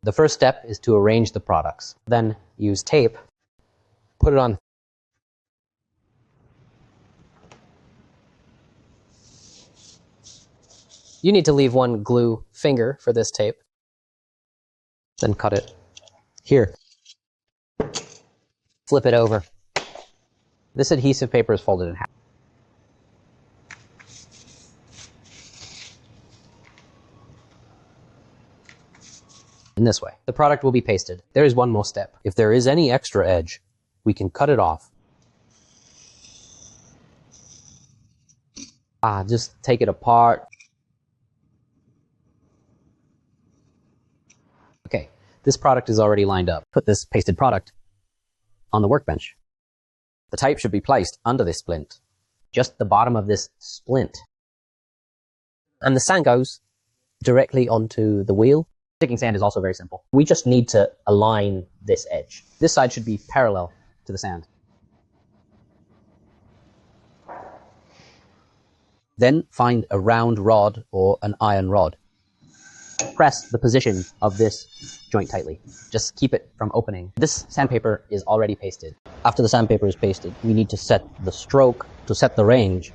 The first step is to arrange the products. Then use tape, put it on. You need to leave one glue finger for this tape. Then cut it here. Flip it over. This adhesive paper is folded in half. In this way, the product will be pasted. There is one more step. If there is any extra edge, we can cut it off. Just take it apart. Okay, this product is already lined up. Put this pasted product on the workbench. The tape should be placed under this splint, just the bottom of this splint. And the sand goes directly onto the wheel. Sticking sand is also very simple. We just need to align this edge. This side should be parallel to the sand. Then find a round rod or an iron rod. Press the position of this joint tightly. Just keep it from opening. This sandpaper is already pasted. After the sandpaper is pasted, we need to set the stroke. To set the range,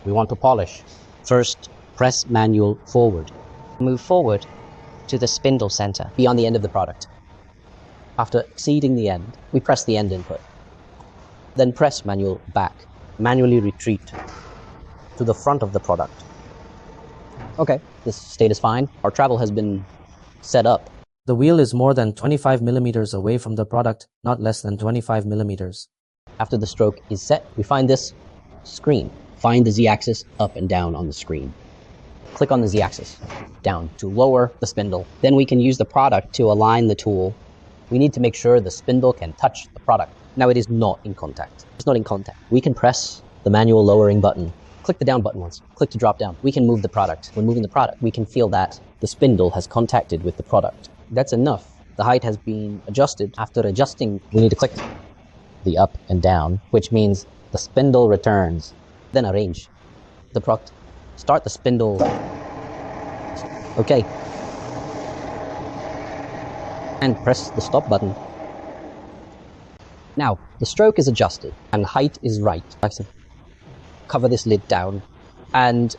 we want to polish. First, press manual forward. Move forward to the spindle center. Beyond the end of the product. After exceeding the end, we press the end input. Then press manual back. Manually retreat to the front of the product. Okay, this state is fine. Our travel has been set up. The wheel is more than 25 millimeters away from the product, not less than 25 millimeters. After the stroke is set, we find this screen. Find the Z-axis up and down on the screen. Click on the Z-axis down to lower the spindle. Then we can use the product to align the tool. We need to make sure the spindle can touch the product. Now it is not in contact. It's not in contact. We can press the manual lowering button. Click the down button once. Click to drop down. We can move the product. When moving the product, we can feel that the spindle has contacted with the product. That's enough. The height has been adjusted. After adjusting, we need to click the up and down, which means the spindle returns. Then arrange the product. Start the spindle. Okay. And press the stop button. Now, the stroke is adjusted and height is right. Cover this lid down and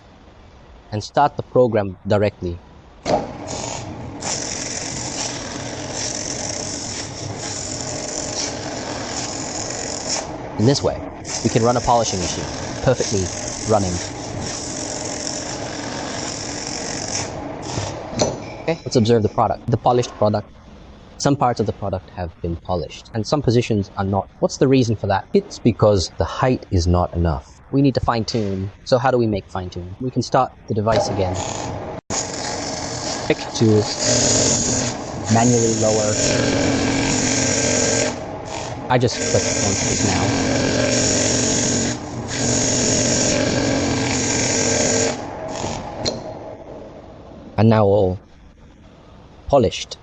start the program directly. In this way, we can run a polishing machine, perfectly running. Okay, let's observe the product. The polished product. Some parts of the product have been polished, and some positions are not. What's the reason for that? It's because the height is not enough. We need to fine-tune. So how do we make fine-tune? We can start the device again. Pick to manually lower. I just clicked once just now. And now all polished.